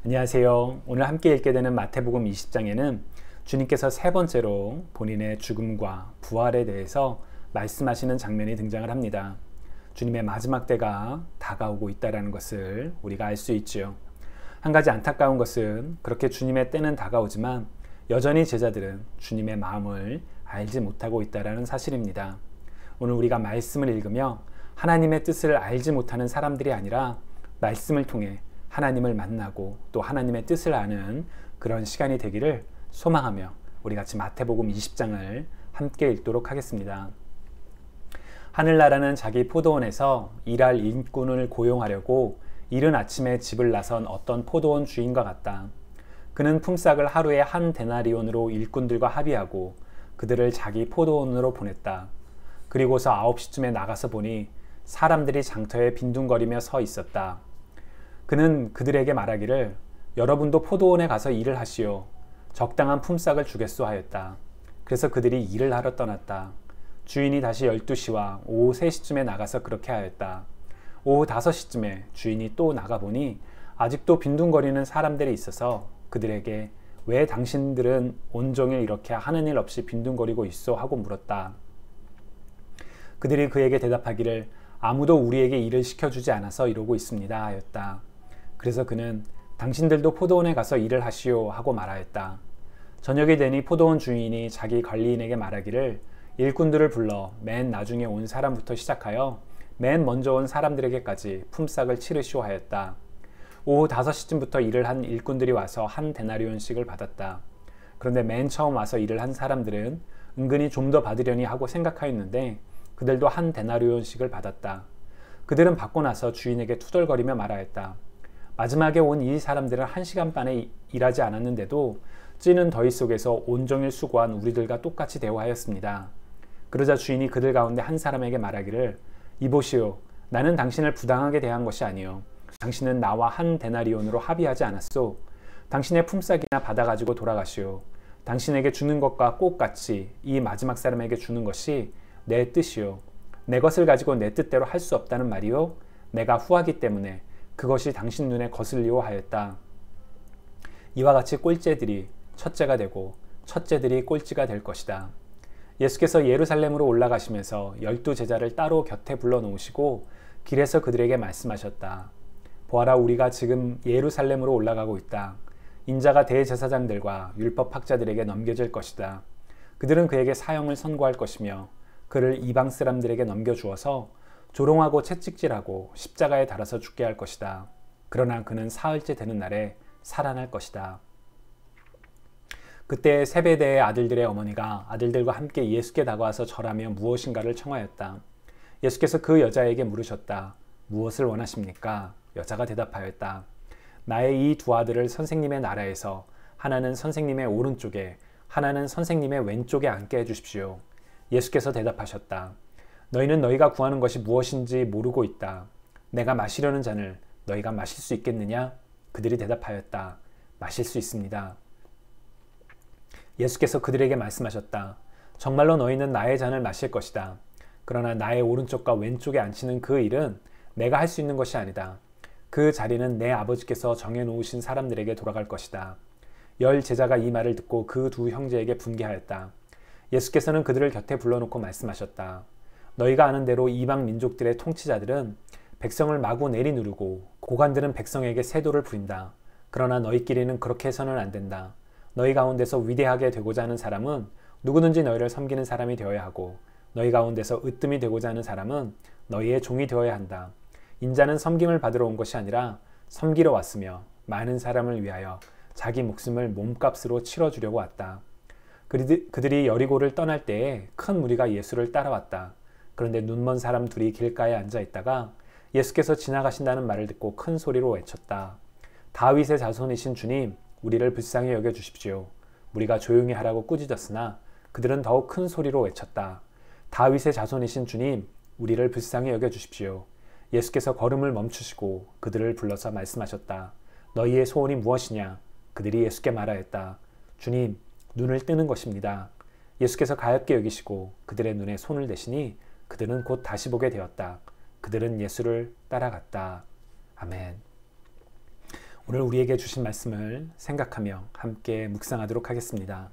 안녕하세요. 오늘 함께 읽게 되는 마태복음 20장에는 주님께서 세 번째로 본인의 죽음과 부활에 대해서 말씀하시는 장면이 등장을 합니다. 주님의 마지막 때가 다가오고 있다는 것을 우리가 알 수 있지요. 한 가지 안타까운 것은 그렇게 주님의 때는 다가오지만 여전히 제자들은 주님의 마음을 알지 못하고 있다는 사실입니다. 오늘 우리가 말씀을 읽으며 하나님의 뜻을 알지 못하는 사람들이 아니라 말씀을 통해 하나님을 만나고 또 하나님의 뜻을 아는 그런 시간이 되기를 소망하며 우리 같이 마태복음 20장을 함께 읽도록 하겠습니다. 하늘나라는 자기 포도원에서 일할 일꾼을 고용하려고 이른 아침에 집을 나선 어떤 포도원 주인과 같다. 그는 품삯을 하루에 한 데나리온으로 일꾼들과 합의하고 그들을 자기 포도원으로 보냈다. 그리고서 9시쯤에 나가서 보니 사람들이 장터에 빈둥거리며 서 있었다. 그는 그들에게 말하기를 여러분도 포도원에 가서 일을 하시오. 적당한 품삯을 주겠소 하였다. 그래서 그들이 일을 하러 떠났다. 주인이 다시 12시와 오후 3시쯤에 나가서 그렇게 하였다. 오후 5시쯤에 주인이 또 나가보니 아직도 빈둥거리는 사람들이 있어서 그들에게 왜 당신들은 온종일 이렇게 하는 일 없이 빈둥거리고 있소 하고 물었다. 그들이 그에게 대답하기를 아무도 우리에게 일을 시켜주지 않아서 이러고 있습니다 하였다. 그래서 그는 당신들도 포도원에 가서 일을 하시오 하고 말하였다. 저녁이 되니 포도원 주인이 자기 관리인에게 말하기를 일꾼들을 불러 맨 나중에 온 사람부터 시작하여 맨 먼저 온 사람들에게까지 품삯을 치르시오 하였다. 오후 5시쯤부터 일을 한 일꾼들이 와서 한 데나리온씩을 받았다. 그런데 맨 처음 와서 일을 한 사람들은 은근히 좀 더 받으려니 하고 생각하였는데 그들도 한 데나리온씩을 받았다. 그들은 받고 나서 주인에게 투덜거리며 말하였다. 마지막에 온 이 사람들은 1시간 반에 일하지 않았는데도 찌는 더위 속에서 온종일 수고한 우리들과 똑같이 대우하였습니다. 그러자 주인이 그들 가운데 한 사람에게 말하기를 이보시오. 나는 당신을 부당하게 대한 것이 아니요. 당신은 나와 한 데나리온으로 합의하지 않았소. 당신의 품삯이나 받아가지고 돌아가시오. 당신에게 주는 것과 꼭 같이 이 마지막 사람에게 주는 것이 내 뜻이요. 내 것을 가지고 내 뜻대로 할 수 없다는 말이요. 내가 후하기 때문에 그것이 당신 눈에 거슬리오 하였다. 이와 같이 꼴째들이 첫째가 되고 첫째들이 꼴찌가 될 것이다. 예수께서 예루살렘으로 올라가시면서 12제자를 따로 곁에 불러놓으시고 길에서 그들에게 말씀하셨다. 보아라 우리가 지금 예루살렘으로 올라가고 있다. 인자가 대제사장들과 율법학자들에게 넘겨질 것이다. 그들은 그에게 사형을 선고할 것이며 그를 이방 사람들에게 넘겨주어서 조롱하고 채찍질하고 십자가에 달아서 죽게 할 것이다. 그러나 그는 사흘째 되는 날에 살아날 것이다. 그때 세베대의 아들들의 어머니가 아들들과 함께 예수께 다가와서 절하며 무엇인가를 청하였다. 예수께서 그 여자에게 물으셨다. 무엇을 원하십니까? 여자가 대답하였다. 나의 이 두 아들을 선생님의 나라에서 하나는 선생님의 오른쪽에 하나는 선생님의 왼쪽에 앉게 해주십시오. 예수께서 대답하셨다. 너희는 너희가 구하는 것이 무엇인지 모르고 있다. 내가 마시려는 잔을 너희가 마실 수 있겠느냐? 그들이 대답하였다. 마실 수 있습니다. 예수께서 그들에게 말씀하셨다. 정말로 너희는 나의 잔을 마실 것이다. 그러나 나의 오른쪽과 왼쪽에 앉히는 그 일은 내가 할 수 있는 것이 아니다. 그 자리는 내 아버지께서 정해놓으신 사람들에게 돌아갈 것이다. 10 제자가 이 말을 듣고 그 두 형제에게 분개하였다. 예수께서는 그들을 곁에 불러놓고 말씀하셨다. 너희가 아는 대로 이방 민족들의 통치자들은 백성을 마구 내리누르고 고관들은 백성에게 세도를 부린다. 그러나 너희끼리는 그렇게 해서는 안 된다. 너희 가운데서 위대하게 되고자 하는 사람은 누구든지 너희를 섬기는 사람이 되어야 하고 너희 가운데서 으뜸이 되고자 하는 사람은 너희의 종이 되어야 한다. 인자는 섬김을 받으러 온 것이 아니라 섬기러 왔으며 많은 사람을 위하여 자기 목숨을 몸값으로 치러주려고 왔다. 그들이 여리고를 떠날 때에 큰 무리가 예수를 따라왔다. 그런데 눈먼 사람 둘이 길가에 앉아 있다가 예수께서 지나가신다는 말을 듣고 큰 소리로 외쳤다. 다윗의 자손이신 주님, 우리를 불쌍히 여겨주십시오. 무리가 조용히 하라고 꾸짖었으나 그들은 더욱 큰 소리로 외쳤다. 다윗의 자손이신 주님, 우리를 불쌍히 여겨주십시오. 예수께서 걸음을 멈추시고 그들을 불러서 말씀하셨다. 너희의 소원이 무엇이냐? 그들이 예수께 말하였다. 주님, 눈을 뜨는 것입니다. 예수께서 가엾게 여기시고 그들의 눈에 손을 대시니 그들은 곧 다시 보게 되었다. 그들은 예수를 따라갔다. 아멘. 오늘 우리에게 주신 말씀을 생각하며 함께 묵상하도록 하겠습니다.